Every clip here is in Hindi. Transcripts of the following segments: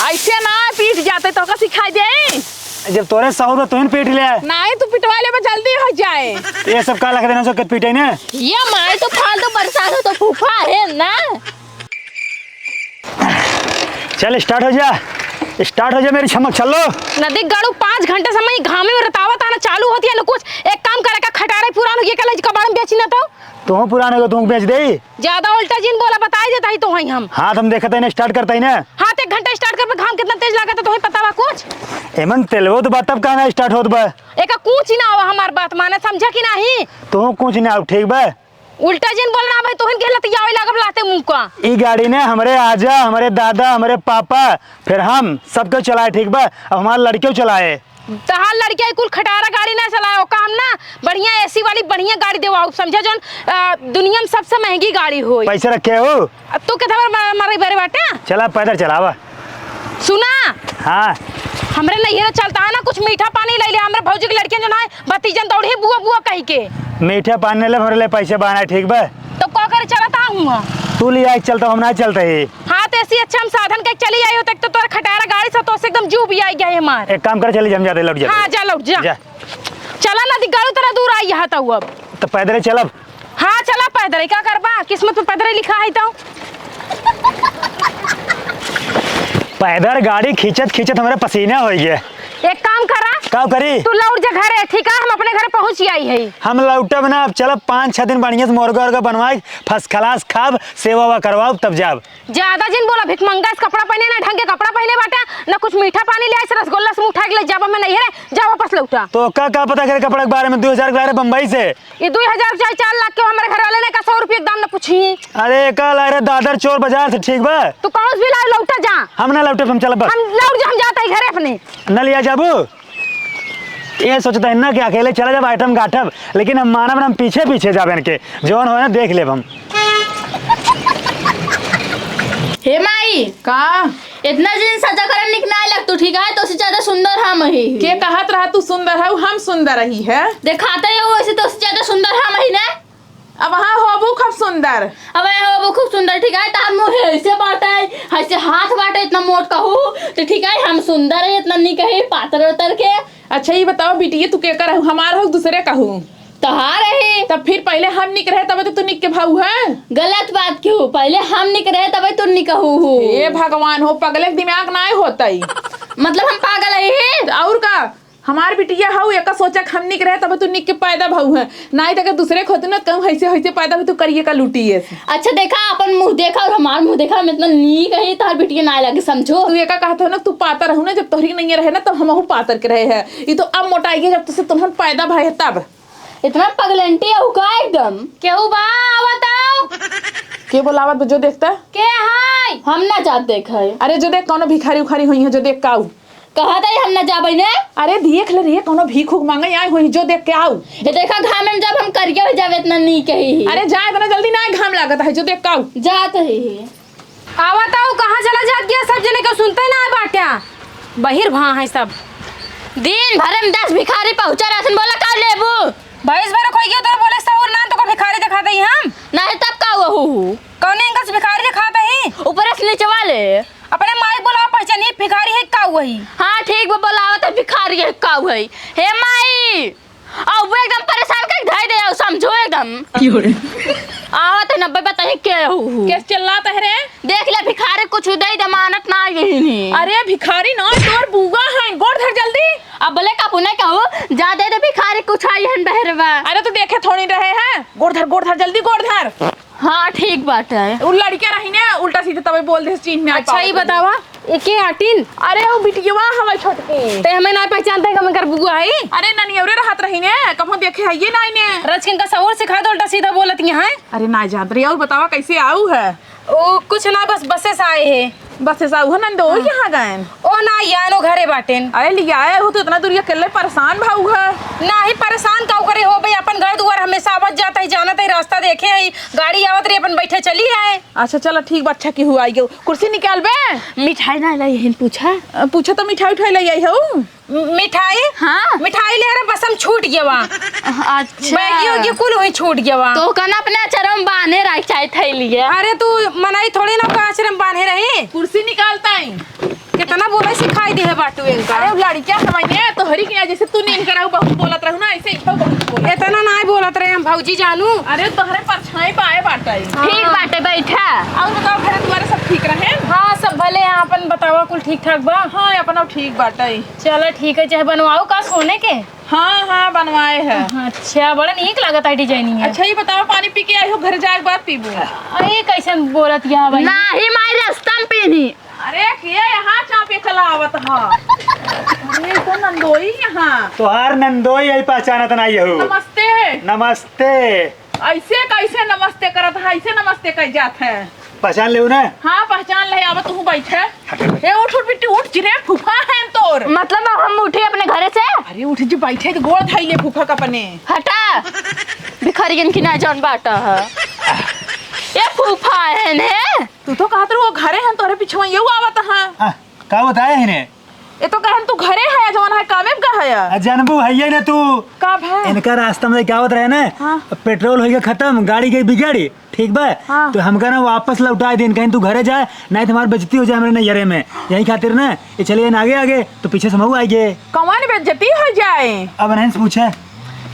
ऐसे ना पीट जाते तो का सिखाई दे। जब तोरे सहू में तुम पीट ले नहीं तू पिटवा ले में जल्दी हो जाए। ये सब का लग देना सो कत पीटे ने ये मार तो फालतू परेशान हो तो फूफा है ना। चल स्टार्ट हो जा मेरी चमक चलो। नदी गड़ू 5 घंटे समय घामे में रतावत आना चालू होती है ना कुछ एक काम करे का खटारे पुरानो ये कल कबाड़ में बेची ना तो तू पुराने को तू बेच दे। ज्यादा उल्टा जिन बोला बताई देता ही तो वही हम हाँ हम देखते हैं स्टार्ट करता ही ना। हाँ 1 घंटा स्टार्ट कर पे घाम कितना तेज लगा था तुम्हें पता बा कुछ एमन तेलवो तो बात तब कहना स्टार्ट होत बा एक कुछ ना हुआ हमार बात माने समझा कि नहीं। तू कुछ ना ठीक बा उल्टा जिन बोलना भाई तोहन गेला तो आवे लागब लाते मुंह का। ई गाड़ी ने हमारे आजा हमारे दादा हमारे पापा फिर हम सबको चलाए ठीक बा अब हमारे लड़कियों चलाए। तहार लड़किया कुल खटारा गाड़ी ना चलाओ काम ना बढ़िया एसी वाली बढ़िया गाड़ी देवाओ समझा जोन दुनिया में सबसे महंगी गाड़ी हो। पैसे रखे हो तू कितना मारे बारे बाटे चला पैदल चलावा। सुना हाँ हमरे नहीं चलता है ना कुछ मीठा पानी ले ले हमरे भौजी की लड़कियां जो ना भतीजन दौड़ी बुआ बुआ कह के मीठा पानी ले हमारे लिए पैसे बना ठीक बा तो का करे चलता हूँ तू ले आई चलता हम ना चलते ही। हाँ तो ऐसी अच्छा हम साधन के चली आई हो तक तो तोरा खटारा गाड़ी से तो से एकदम जू भी आई गया है मार। एक काम कर चली हम जाते लौट जा। हाँ जा लौट जा चला ना गाड़ी तेरा दूर आई यहाँ तो अब तो पैदल चलब। हाँ चला पैदल क्या करबा किस्मत में पैदल लिखा है तो पैदल गाड़ी खींचत हमारे पसीना हो गया। एक काम करा का करी तू लौट जा घर है ठीक है हम अपने घर पहुंच आई है। हम लौटब ना अब चलब 5-6 दिन बढ़िया से मुर्गा उर्गा बनवाए फर्स्ट क्लास खाब सेवा वा करवाओ तब जाब। ज्यादा जिन बोला भिखमंगा इस कपड़ा पहने ना ढंग के कपड़ा पहने बाटा ना कुछ मीठा पानी ले आए रसगुल्ला से उठा के ले जाबा में नहीं है जा वापस लौटा। तो का पता करे कपड़ा के बारे में 2000 के बम्बई से ये 2000 चाहे 4 लाख के हमारे घर वाले ने का 100 रुपये दाम न पूछी। अरे कल अरे दादर चोर बाजार से ठीक बा तू कौन भी ला लौटा जा हम ना लौटे हम चलब बस हम लौट जा हम जाते हैं घर अपने न लिया जाबू। ये सोचता है ना कि अकेले चला जब आइटम गाठब लेकिन हम मानव हम पीछे पीछे जाबे इनके जौन हो ना देख लेब हम। हे माई का इतना दिन सजा करन निकना लग तू ठीक है तो से ज्यादा सुंदर हम ही के कहत रहा तू सुंदर है हम सुंदर रही है दिखाते हो वैसे तो से ज्यादा सुंदर हम ही ना। अब हाँ होबू खूब सुंदर अब हो वो खूब सुंदर ठीक है तार मुंह ऐसे बाटा है ऐसे हाथ बाटा इतना मोट कहू तो ठीक है हम सुंदर है इतना नहीं कहे पातर उतर के। अच्छा ये बताओ बिटिया तू के कर हमारा हो दूसरे कहूँ तहार है तब फिर पहले हम निक रहे तब तो तू निक के भाऊ है। गलत बात क्यों पहले हम निक रहे तब तू निकहू ये भगवान हो पगले दिमाग ना होता ही मतलब हम पागल है और का हमार बिटिया हाउ एक सोचा हम निक रहे तब तू निक के पैदा भाऊ है नहीं तो दूसरे खोत ना कहूँ ऐसे पैदा तू करिए का लूटी है। अच्छा देखा अपन मुंह देखा और हमार मुंह देखा हम इतना नीक है तार बिटिया ना लगे समझो। तू एक कहता हो ना तू पातर रहू ना जब तोहरी नहीं रहे ना तब हम पातर के रहे हैं ये तो अब मोटाई है जब तुझसे तुम पैदा भाई है तब इतना पगलंटी है का एकदम केहू बा बताओ के बोलावत जो देखता के हाय हम ना जात देखा है। अरे जो देख कौनो भिखारी उखारी हुई है जो देख के आऊ कहा था हम ना जाबे ने अरे देख ले रे कौनो भीख उख मांगे आई हुई जो देख के आऊ ये देखा घाम में जब हम करिया हो जावे इतना नहीं कही अरे जाए इतना जल्दी ना घाम लागत है जो देख के आऊ जात है आवताओ कहाँ चला जात गया सब जने को सुनते ना बाट्या बहिर भा है सब दिन भर में 10 भिखारी पहुंचा राशन बोला का लेबू भैंस भर कोई गया तो बोले सऊर ना तो को भिखारी दिखाते ही हम नहीं तब का वो कौन इनका से भिखारी दिखाते ही ऊपर से नीचे वाले अपने माई बोला पहचानी भिखारी है का वही। हाँ ठीक वो बोलावा तो भिखारी है का वही हे माई और वो एकदम परेशान कर धाई दे समझो एकदम आवत 90 बताइए के कैसे चिल्लाता है रे देख ले भिखारी कुछ दे जमानत ना यही। अरे भिखारी ना तोर बुआ है गोड़ धर जल्दी अब बोले का पुणे कहू जा दे दे भिखारी कुछ आई हन बहरवा। अरे तू देखे थोड़ी रहे हैं गोड़ धर जल्दी गोड़ धर। हाँ ठीक बात है उ लड़कियां रही ने उल्टा सीधा तब बोल दे चीज ना अच्छा ही बतावा एके आटिन अरे वो बिटिया हमार छोटकी ते हमें ना पहचानते हम कर बुआ है। अरे ननियरे रहत रही ने कभो देखे है ये नहीं ने रचकिन का सऊर सिखा दो उल्टा सीधा बोलत यहाँ। अरे ना जानत रही और बतावा कैसे आऊ है ओ कुछ ना बसे से आए है बस ऐसा हुआ नंदो यहाँ गए ओ ना यानो घरे बाटेन। अरे लिया आए हो तो इतना दूर अकेले परेशान भाऊ है ना ही परेशान काऊ करे हो भाई अपन घर दुआर हमेशा आवत जाता है जानत है रास्ता देखे है गाड़ी आवत रही अपन बैठे चली है। अच्छा चलो ठीक बात अच्छा की हुआ आई कुर्सी निकाल बे मिठाई ना लाई पूछा तो मिठाई उठाई ले आई हो मिठाई हाँ मिठाई ले रहा बस हम छूट गया वहाँ अच्छा बैगी कुल हुई छूट गया वहाँ तो कहना अपने चरम बांधे रख चाहे थे लिए। अरे तू मनाई थोड़ी ना का आश्रम बांधे रही कुर्सी निकालता है कितना तबे सिखाई दे है बाटू इनका। अरे लड़कियां समझने तो हरी के जैसे तू नीन कराऊ बहुत बोलत रहू ना ऐसे ही बहुत बोलत। इतना नहीं बोलत रहे हम भौजी जानू। अरे तोहरे परछाई पाए बाटे। ठीक बाटे बैठा। और बताओ घर द्वारा सब ठीक रहे? हाँ सब भले हैं, अपन बतावा कुल ठीक ठाक बा। हाँ अपना ठीक बाटे। चलो ठीक है, चाहे बनवाओ का सोने के। हाँ हाँ बनवाए है। अच्छा बड़ा नीक लगत है डिजाइनिंग। अच्छा ये बताओ पानी पी के आई हो घर जाए के बाद पीबू? अरे कैसे बोलत या भाई? नाही माई रास्ता में पीनी। अरे किया यहाँ चापे चला आवत हा। अरे तो नंदोई यहाँ। तोहार नंदोई यही पहचानत नहीं हो। नमस्ते। नमस्ते। ऐसे कैसे नमस्ते करत है? ऐसे नमस्ते कर जात है? पहचान ले ना? हाँ पहचान ले। अब तू बैठे। ए उठ उठ बिट्टी उठ जिरे फूफा है तोर। मतलब अब हम उठे अपने घरे से? अरे उठ जी बैठे तो गोड़ धाई ले फूफा का अपने। हटा भिखारियन की ना जान बाटा है। ये फूफा है ने। तू तो कहत रहो घरे हैं तोरे पीछे ये आवत है। का बताया इन्हें? ये तो कहन तू घरे है जवन है कामे का है। जानबू है ना तू? कब है? इनका रास्ता में क्या होता है ना? हाँ। पेट्रोल हो गया खत्म, गाड़ी गई बिगाड़ी, ठीक बा? हाँ। तो हमका ना वापस लौटा दें, कहीं तू घरे जाए नहीं तो हमारी बेइज्जती हो जाए मेरे नैयरे में। यही खातिर ना ये चलिए आगे आगे तो पीछे से मऊ आएंगे। कौन बेइज्जती हो जाए? अब नहीं से पूछे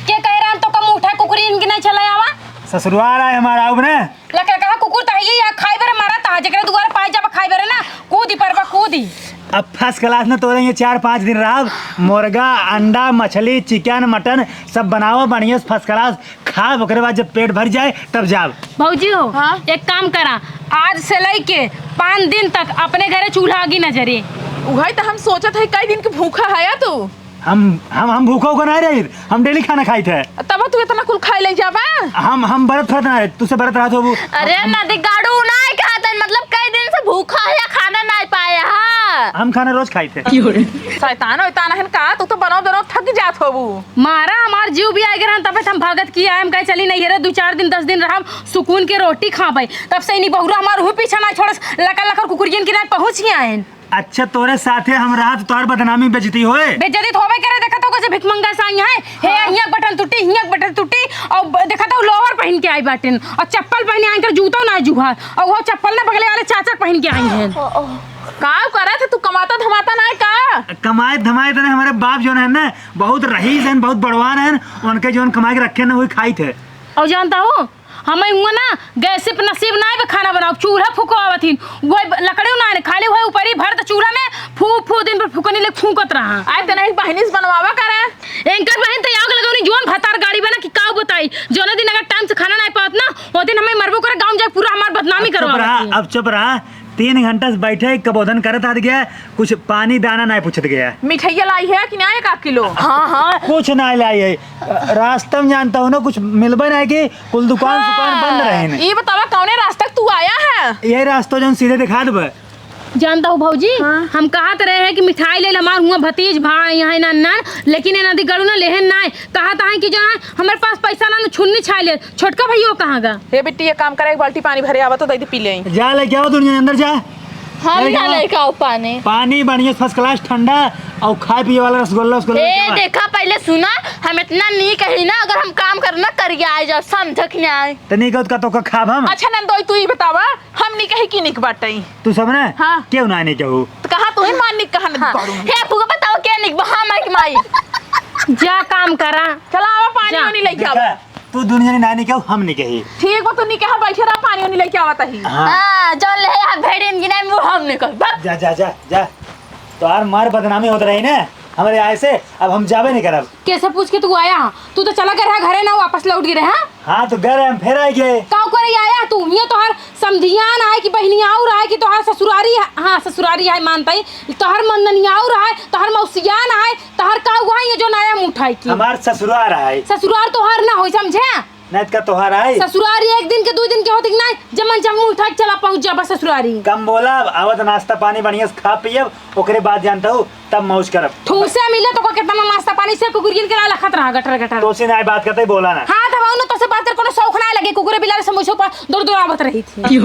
क्या कह रहा तो कम उठा कुकुरी इनकी नहीं चला आवा। ससुराल आए हमारा अब ने लका कहा कुकुर तहिए या खाई बरे मारा ता जकरे दुआरे पाई जाबा खाई बरे ना कूदी परबा कूदी। अब फर्स्ट क्लास में तोड़ेंगे 4-5 दिन रहा। मुर्गा अंडा मछली चिकन मटन सब बनाओ बढ़िया फर्स्ट क्लास खा, ओकरे बाद जब पेट भर जाए तब जाओ। भौजी हो हाँ? एक काम करा, आज से लेके 5 दिन तक अपने घरे चूल्हा आगी न जरे। उहाई तो हम सोचत है कई दिन के भूखा है तू। हम भूखा होकर नहीं रही, हम डेली खाना खाई थे। तब तू इतना कुल खाई ले जाबा? हम बरत थोड़ा ना तुझसे बरत रहा तो अरे नदी गाड़ू नहीं खाता, मतलब कई दिन से भूखा है या खाना नहीं पाया। हाँ हम खाना रोज खाई थे। शैतान वैतान है का? तू तो बनाओ बनाओ थक जात होबू। मारा हमार जीव भी आ गया तब हम भगत किया हम कहे चली नहीं रे 2-4 दिन 10 दिन रहा सुकून के रोटी खा पाई। तब से नहीं बहुरा हमार हुए पीछा ना छोड़ लका लकर कुकुरियन की रात पहुंच गया है। अच्छा तोरे साथे हम रहा तो तोर बदनामी बेइज्जती होए। बेइज्जती होबे करे। देखा तो कैसे भिखमंगा साई है हे हिया बटन टूटी हिया बटन टूटी और देखा तो लोअर पहन के आई बाटिन और चप्पल पहने आई कर जूता ना जुहा और वो चप्पल ना बगले वाले चाचा पहन के आई हैं। का करे थे तू? कमाता धमाता ना का? कमाए धमाए तो हमारे बाप जो है ना बहुत रईस हैं, बहुत बड़वान हैं, उनके जो कमा के रखे ना वही खाई थे। और जानता हो हमें हुआ ना गैस पे नसीब ना है खाना बनाओ, चूल्हा फूको आवथिन वो लकड़ी ना खाली हुए ऊपर ही भर चूल्हा में फू दिन पर फूकने ले फूकत रहा। आए तो नहीं बहनी से बनवावा करे। एंकर बहन तो आग लगावनी जोन भतार गाड़ी बना कि का बताई जोन दिन अगर टाइम से खाना नहीं पात ना वो दिन हमें मरबो करे गांव जाए पूरा हमार बदनामी करवा। अब चुप रहा। 3 घंटा से बैठे कबोधन करत आ गया, कुछ पानी दाना नहीं पूछत गया। मिठाइया लाई है कि नहीं 1 किलो? हाँ हाँ कुछ नहीं लाई है। रास्ता में जानता हूँ ना कुछ मिलबे नहीं कि कुल दुकान बंद रहे। ये बतावा कौने रास्ता तू आया है? यही रास्ता जो सीधे दिखा देबे। जानता हूँ भौजी हाँ? हम कहत रहे हैं कि मिठाई ले हमार हुआ भतीज भाई यहाँ ना लेकिन नदी गड़ू ना लेहन ना कहत है कि जो है हमारे पास पैसा ना छुन्नी छाई ले छोटका भैया कहाँ गा। हे बेटी ये काम करे, एक बाल्टी पानी भरे आवा तो दे पी ले। जा लेके आओ दुनिया अंदर जा। हम ना लेके आओ पानी। पानी बढ़िया फर्स्ट क्लास ठंडा और खाए पिए वाला रसगुल्ला ए देखा पहले सुना हम इतना नहीं कही ना, अगर हम काम करना करिए आ जाओ समझक नहीं आए तो नहीं का तो खाब हम। अच्छा नंदोई तू ही बतावा हम नहीं कही कि निक बाटई तू सब ना हाँ। क्यों ना नहीं कहू तो कहा तू ही मान निक कहा हाँ। हे फूका बताओ क्या निक हाँ माई माई जा काम करा चला आवा पानी जा। नहीं लेके आवा। तू दुनिया ने ना नहीं कहू हम नहीं कही। ठीक बा तू नहीं कहा बैठे रहा पानी नहीं लेके आवा तही। हां जो ले हम भेड़िन की नाम वो हम निकल जा जा जा जा तो यार मार बदनामी होत रही ना हमारे आए से। अब हम जावे नहीं करब। कैसे पूछ के तू आया तू तो चला कर घरे ना वापस लौट गिरे। हाँ हाँ तो घर हम फिर आएंगे। काऊ करे आया तू ये तोहर समधियान है कि बहनिया और है कि तोहर ससुरारी है। हाँ ससुरारी है मानता ही तोहर मंदनिया और है तोहर मौसियान है तोहर काऊ है ये जो नया मुठाई की हमार ससुराल है। ससुराल तोहर ना हो समझे नहीं का तोहार है। ससुरारी 1 दिन के 2 दिन के होती ना जमन जमू उठा के चला पहुंच जाबा ससुरारी। कम बोला आवत नाश्ता पानी बढ़िया से खा पियब ओकरे बाद जानता हूँ तब मौज करब। ठूसे मिले तो कितना नाश्ता पानी से कुकुरियन के लखत रहा गटर गटर तो से नहीं बात करते बोला ना। हाँ दबाऊ ना तो से बात कर कोनो शौक ना लगे कुकुरे बिलारे से मुझे पर दौड़ आवत रही थी।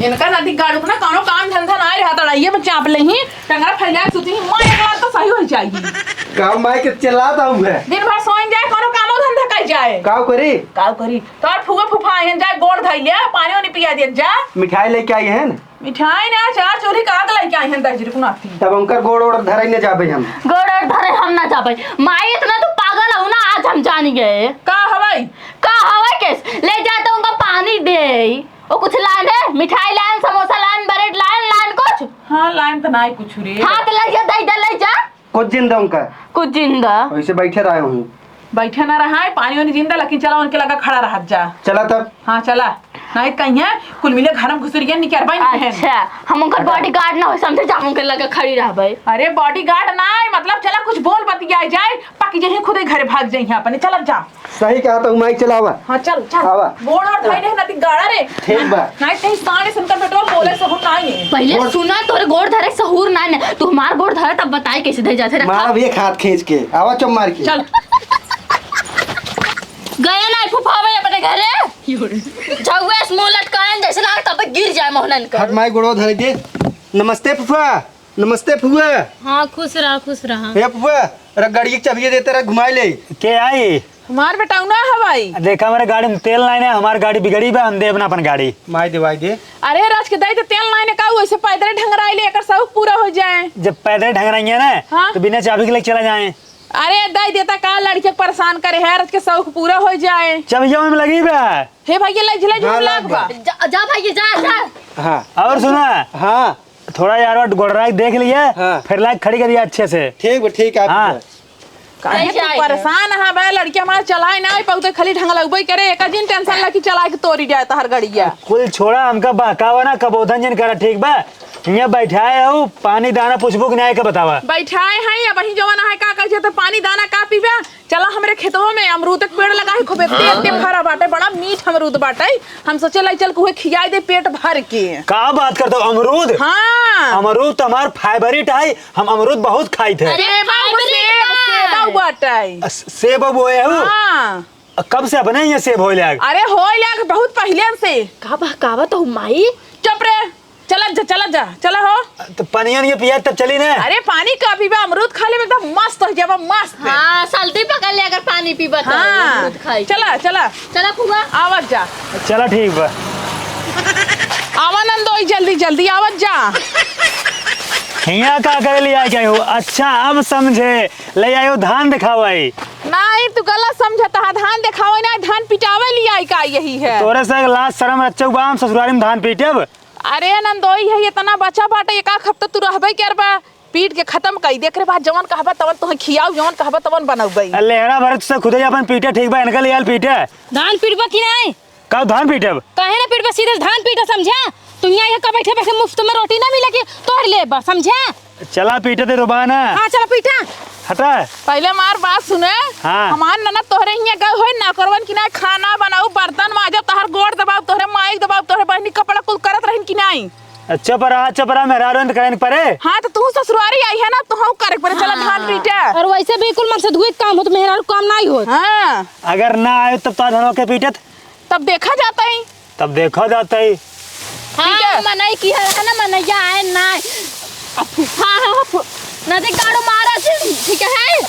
इनका नदी गाड़ू ना कोनो काम धंधा ना रहा तड़ा ये बच्चा आप लेही टंगरा फैला सुती मां एक बार तो सही हो जाएगी। काम माई के चलाता हूँ मैं। दिन भर सोइन जाए कोनो कामो धंधा कर जाए। काव करी काव करी तोर फुगा फुफा आइन जाए गोड़ धइ ले पानी नहीं पिया दे जा। मिठाई लेके आई है ना मिठाई ना चार चोरी का आग लेके आई हैं दाजी को नाती। तब उनकर गोड़ ओड़ धराई न जाबे हम। गोड़ और धरे हम ना जाबे। माई इतना तो पागल हो ना, आज हम जान गए। का हवाई का हवा केस ले जाते उनका पानी दे। वो कुछ लान है, मिठाई लान, समोसा लान, ब्रेड लान कुछ। हाँ लाइन तो नहीं कुछ रे। हाथ ले जा, दे ले जा। कुछ जिंदा उनका कुछ जिंदा वैसे बैठे रहे हूँ। बैठे ना रहा है पानी वानी जिंदा, लेकिन चला उनके लगा खड़ा रहा जा। चला तब। हाँ चला नहीं कहीं है कुल मिले घर में घुसरिया निकर बाई नहीं है। अच्छा हम उनका बॉडीगार्ड ना हो समझे, जा उनके लगे खड़ी रह भाई। अरे बॉडीगार्ड नहीं मतलब चला कुछ बोल बतिया जाए पक्की जही खुद ही घर भाग जाई अपने। चल जा। सही कहा तो माइक चलावा। हाँ चल चल आवा। बोल और थाई नहीं नती गाड़ा रे। ठीक बा। नहीं कहीं साने सुनकर पेट्रोल बोले सहु नहीं है। पहले सुना तोरे गोड़ धरे सहूर ना ने, तू हमार गोड़ धरे तब बताए कैसे दे जाते रखा। मार भी एक हाथ खींच के आवा चम मार के। चल गया ना फुफावे अपने घरे झौवे मुंह लटकाएं जैसे लाग तब गिर जाए मोहनन का। हट माई गोड़ो धर दे। नमस्ते फुफा। नमस्ते फुआ। हाँ खुश रहा। हे फुफा रे गाड़ी की चाबी देते रह घुमाई ले। के आई हमार बेटाऊ ना हवाई। देखा हमारे गाड़ी में तेल नहीं है, हमारी गाड़ी बिगड़ी बा, हम दे अपना अपन गाड़ी। माई देवाई दे। अरे राज के दाई तो तेल नहीं ने का वैसे पैदल ढंगराई ले एकर सब पूरा हो जाए। जब पैदल ढंग रही है ना हाँ? तो बिना चाबी के लेके चला जाए। अरे दाई देता का लड़के को परेशान करे है राज के शौक पूरा हो जाए। चाबियों में लगी बा। हे भाई ये लजले जो हाँ, लाग लाग बा। जा भाई जा। हाँ और सुना हाँ थोड़ा यार गोड़राई देख लिया हाँ। फिर लाइक खड़ी करिए अच्छे से। ठीक है। हाँ। काहे कैसे तू आई परेशान है बे लड़के हमारे चलाए ना पौते खाली ढंग लगबई करे एक दिन टेंशन ला कि चला के तोड़ी जाए तहर गड़िया। कुल छोड़ा हमका बहकावा ना कबोधन जन करा ठीक बा। यहाँ बैठाए हो पानी दाना पूछबो कि नहीं के बतावा। बैठाए हैं या वही जवान है का कहे तो पानी दाना का पीबे। चला हमरे खेतों में अमरूद के पेड़ लगा है खूब एते फरा बाटे बड़ा मीठ अमरूद बाटे। हम सोचे लाई चल कुहे खियाई दे पेट भर के। का बात करते हो अमरूद? हाँ अमरूद तो हमार फाइबरिट है, हम अमरूद बहुत खाई थे। सेब बाटे। सेब अब हुए हो? हाँ कब से अपने ये सेब हो लग? अरे हो लग बहुत पहले से। का बहकावा तो माई। चुप रे चला हो। तो पानिया नहीं पिया तब चली ना। अरे पानी का पीबा अमरूद खा ले एकदम मस्त हो जाबा मस्त। हाँ सर्दी पकड़ ले अगर पानी पीबा तो हाँ दूध खाई। चला फुआ आवाज जा। चला ठीक बा। आवा नंदोई जल्दी आवाज जा। यहाँ का करे ले आए क्या हो? अच्छा अब समझे ले आयो धान दिखावाई। नहीं तू गलत समझता है धान दिखावे ना धान पिटावे लिया का यही है। तोरे से लास्ट शर्म रच्चो बाम ससुरारी में धान पीटब। अरे नंदोई है इतना बचा बाटे एक हफ्ता तू रहबे कर बा पीट के खत्म कई देख रे बाद जवन कहबा तवन तो खियाऊ जवन कहबा तवन बनौबई। लेहरा भरत से खुदे अपन पीटे ठीक बा इनका लियाल पीटे। धान पीटबा कि नहीं? कब धान पीटब? काहे ना पीटबा सीधे धान पीटा समझा। तू यहाँ का बैठे बैठे मुफ्त में रोटी ना मिले कि तोड़ ले बा समझा। चला पीटे दे रुबाना। हाँ चला पीटा। हटा पहले मार बात सुने। हाँ। हमार ननद तोहरे हियां गए होय ना करवन कि ना खाना बनाऊ बर्तन माजब तोहर गोड़ दबाव तोहरे माई दबाव तोहरे बहनी कपड़ा कुल करत रहन कि नहीं। चुप रहा मेरा रोन करे परे। हाँ तो तू ससुरारी आई है ना तू हऊ करे पड़े। चला धान पीटे। और वैसे भी कुल मन से धुए काम हो तो मेरा काम नहीं हो। हाँ अगर ना आए तब तो धनों के पीटत तब देखा जाता है। तब देखा जाता है। हाँ मनई की है ना मनैया है ना। हाँ नदी गाड़ो मारा ठीक है।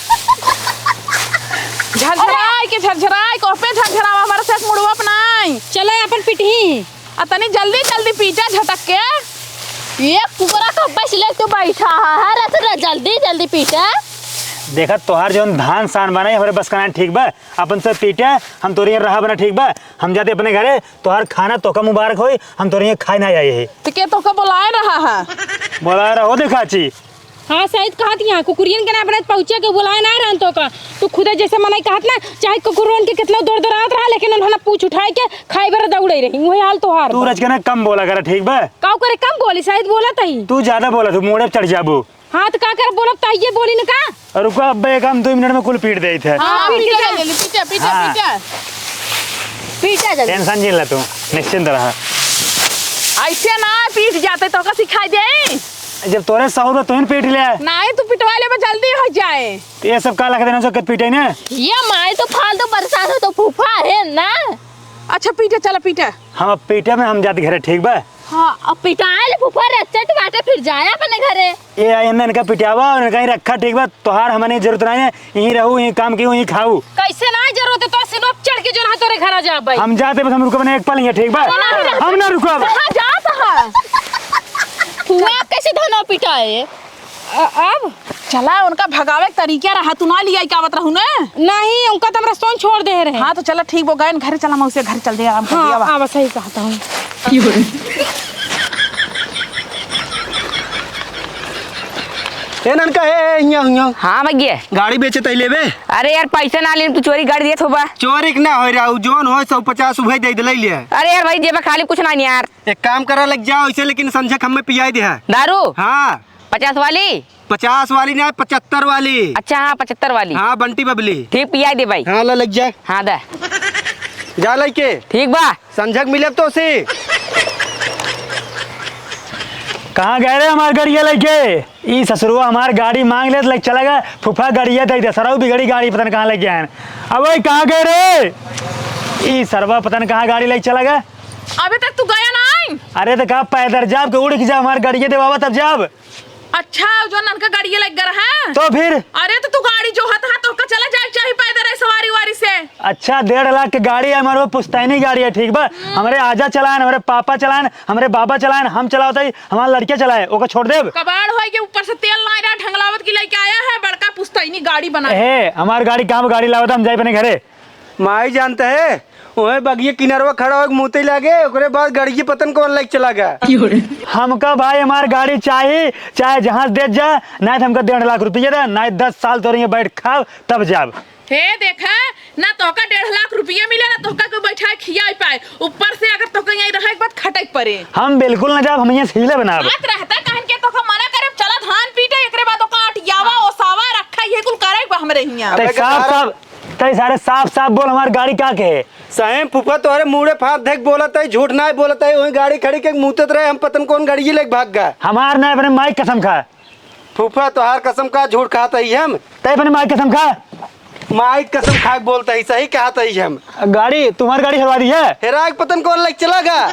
झरझराई कोपे झरझरावा हमारे साथ मुड़वा अपनाई। चले अपन पिटही तनी जल्दी पीटा झटक के। ये कुकरा का बस ले तो बैठा है रे जल्दी पीटा। देखा तोहार जो धान सान बना हमारे बस का ठीक बा अपन से पीटे हम तोरे रहा बना ठीक बा। हम जाते अपने घरे तोहार खाना तो का मुबारक होई हम तोरे यहाँ खाए ना आए है। तो के तो का बुलाए रहा है। बोला रहा हो देखा ची। हाँ शायद कहत यहाँ कुकुरियन के ना अपने पहुँचे के बुलाए ना रहन तो का तू खुदे जैसे मनाई कहत ना चाहे कुकुरन के कितना दूर दरात रहा लेकिन उन्होंने पूछ उठाए के खाई बर दौड़े रही वही हाल तोहार। तू रच के ना कम बोला कर ठीक बा। काऊ करे कम बोली शायद बोला तही। तू ज्यादा बोला तू मोड़े चढ़ जाबू। हाँ तो का कर बोलब ताइये बोली ना का। और रुको अब एक हम 2 मिनट में कुल पीट दे थे। हाँ पीटा जल्दी। टेंशन नहीं ले तू निश्चिंत रहा। ऐसे ना पीट जाते तो का सिखाई दे। जब तोरे सौ में तुम पीट लिया नहीं तू पिटवा ले जल्दी हो जाए। ये सब का लग देना जो कत पीटे ना। ये माई तो फालतू परेशान हो तो फूफा है ना। अच्छा पीटे चला पीटे। हम अब पीटे में हम जाते घरे ठीक बा। हाँ अब पिटाए ले फूफा रे चट बाटे फिर जाए अपने घरे। ये आई इनका पिटावा और कहीं रखा ठीक बा। तोहार हमारे जरूरत नहीं है यहीं रहूँ यहीं काम की यहीं खाऊ। कैसे ना जरूरत है तो सिर्फ चढ़ के जो ना तोरे घर आ जा भाई। हम जाते बस हम रुको बने एक पल ही ठीक बा। हम ना रुको। कहाँ जाता है। हुआ कैसे धनो पिटाए? अब चला उनका भगावे के तरीका रहा, तू ना लिया क्या बत रहू ना। नहीं उनका तो हमरा सोन छोड़ दे रहे। हाँ तो चला ठीक, वो गए घर, चला मैं उसे घर चल दे आराम कर दिया। हाँ बस सही कहता हूँ। ए ननका ए यहाँ हाँ भैया। गाड़ी बेचे तई लेबे? अरे यार पैसा ना ले, तू चोरी गाड़ी दिए थोबा। चोरी के ना हो रहा जोन हो 150 उभे दे दे ले। अरे यार भाई जेब में खाली कुछ ना नहीं यार। एक काम करा लग जाओ इसे, लेकिन संजक हमें पियाई दे है। दारू? हाँ 50 वाली? 50 वाली ना 75 वाली। अच्छा हाँ 75 वाली। हाँ बंटी बबली। ठीक पिया दे भाई। हाँ लग जाए। हाँ दे जा लइके। ठीक बा। संजक मिले तो से। कहाँ गए रे हमार गाड़िया लेके? ई ससुरुआ हमार गाड़ी मांग ले तो चला गया फूफा गाड़िया दे दे, सरऊ बिगड़ी गाड़ी पता नहीं कहाँ लेके आए। अब वही कहाँ गए रे? ई सरवा पता नहीं कहाँ गाड़ी लेके चला गया। अभी तक तू गया ना? अरे तो कहा पैदल जाब के उड़ के जा, हमार गाड़िया दे बाबा तब जाब। अच्छा जो ननका गाड़ी लग गया है तो फिर अरे तो तू गाड़ी जो हत है तो चला जाए चाहिए पैदल है सवारी वारी से। अच्छा 1.5 लाख की गाड़ी है हमारे, वो पुश्तैनी गाड़ी है ठीक बा। हमारे आजा चलाएं, हमारे पापा चलाएं, हमारे बाबा चलाएं, हम चलाते ही हमारे लड़के चलाए, ओका छोड़ देब। कबाड़ हो के ऊपर से तेल ना रहा, ढंगलावत की लेके आया है बड़का पुश्तैनी गाड़ी बना। हे हमारी गाड़ी कहाँ गाड़ी लावता, हम जाए अपने घरे। माई जानते है वही बगिए किनारवा खड़ा हो मुँह लागे, ओकरे बाद गाड़ी पतन कौन लाइक चला गया। हमका भाई हमारी गाड़ी चाहिए, चाहे जहाज दे जा, नहीं तो हमका 1.5 लाख रुपया दे, नहीं 10 साल तो रही बैठ खाओ तब जाब। हे देखा ना तोका 1.5 लाख रुपया मिले ना तोका को बैठा खिया पाए, ऊपर से अगर तोका यही रहे बात खटक पड़े। हम बिल्कुल ना जाब, हम यहाँ सीले बनाब। बात रहता कहन के तोका मना करे चला धान पीटे, एकरे बाद ओका अटियावा ओसावा रखा ये कुल करे हमरे हिया। ते सारे साफ साफ बोल हमारी गाड़ी का के है? साहेब फूफा तोहरे मुड़े फाट देख बोलत है, झूठ ना बोलत है, वही गाड़ी खड़ी के मुँहत रहे, हम पतन कौन गाड़ी लेके भाग गए। हमार नहीं अपने माई कसम खा। फूफा तोहार कसम का झूठ खाता ही हम। ते अपने माई कसम खा। माई कसम खा के बोलता ही, सही कहता ही हम। गाड़ी तुम्हारी गाड़ी हलवा दी है? हेराग पतन कौन लाइक चला गया।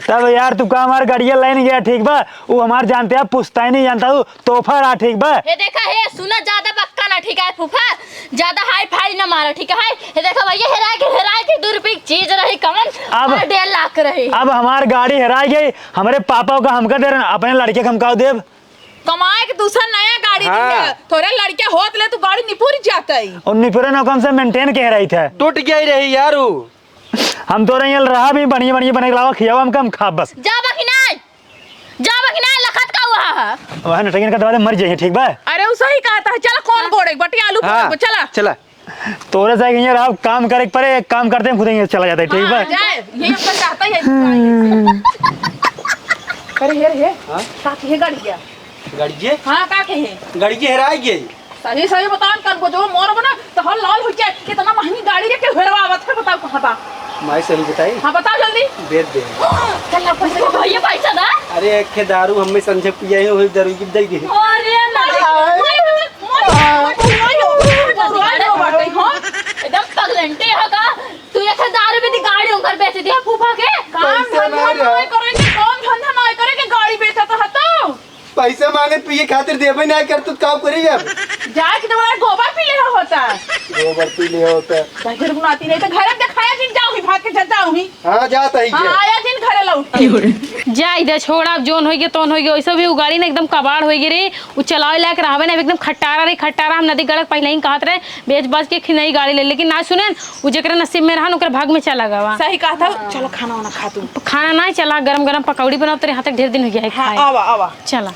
तब यार तू का हमारी गाड़िया लाइन गया ठीक बा, वो हमार जानते हैं पुश्तैनी नहीं जानता हूँ तोहफा रहा ठीक बा। हे देखा हे सुना ज्यादा बक्का ना ठीक है फूफा, ज्यादा हाई फाई ना मारो ठीक है। हे देखा भैया हेरा के 2 रुपए की चीज रही कमन, अब 1.5 लाख रही। अब हमार गाड़ी हेरा गई, हमारे पापा का हमका दे रहे, अपने लड़के का हमका देव। कमाए के दूसरा नया गाड़ी दिया थोड़े लड़के होत ले तो गाड़ी निपुर जाता है। और निपुरे नौकम से मेंटेन कह रही थे, टूट गया ही रही यार। हम तो रही रहा भी बढ़िया बढ़िया बने लावा खियावा हम कम खा बस। जाबा कि नहीं लखत का हुआ है वह नटकिन का दवा मर जाइए ठीक बा। अरे वो सही कहता है, चला कौन गोड़े बटी आलू हाँ, चला चला तोरे से कहीं यार आप काम करे परे, एक काम करते हैं खुद ही चला जाता है ठीक बा। जाए यही अपना चाहता है। अरे हे का के गाड़ी क्या गाड़ी हाँ का के है गाड़ी हेरा गई। सही सही बताओ कर को जो मोर बना तो हल लाल हो जाए, कितना महंगी गाड़ी रे के हेरवावत है बताओ कहां था। माई सही बताई। हाँ बताओ जल्दी दे दे। चल पैसा भैया पैसा दा। अरे एक के दारू हमें संजय पिया ही वही दारू की दे दी। अरे एकदम पगलंटे है का तू, एक 1000 रुपए की गाड़ी उनकर बेच दिया फूफा के। काम धंधा नहीं करेंगे, कौन धंधा नहीं करेंगे, गाड़ी बेचा तो हतो पैसा मांगे पिए खातिर देबे नहीं कर तू काम करी जब जाए कि तुम्हारा गोबर पी ले होता गोबर पी ले होता। घर बनाती नहीं तो घर में दिखाया जिन जाऊंगी भाग के चल जाऊंगी। हाँ जाता ही हाँ आया जिन घरे लौट जा इधर छोड़, आप जोन होगी तोन होगी वैसे भी वो गाड़ी ना एकदम कबाड़ होगी रे, वो चलावे लायक रहवे ना एकदम खट्टारा रे खट्टारा। हम नदी गड़क पहले ही कहत रहे बेच बाच के नई गाड़ी ले, लेकिन ना सुने वो जरा नसीब में रहा ओकर भाग में चला गवा। सही कहा था। चलो खाना वाना खा तू। खाना ना चला, गरम गरम पकौड़ी बनाओ तेरे हाथ तक ढेर दिन हो गया है हाँ खाए। आवा आवा चला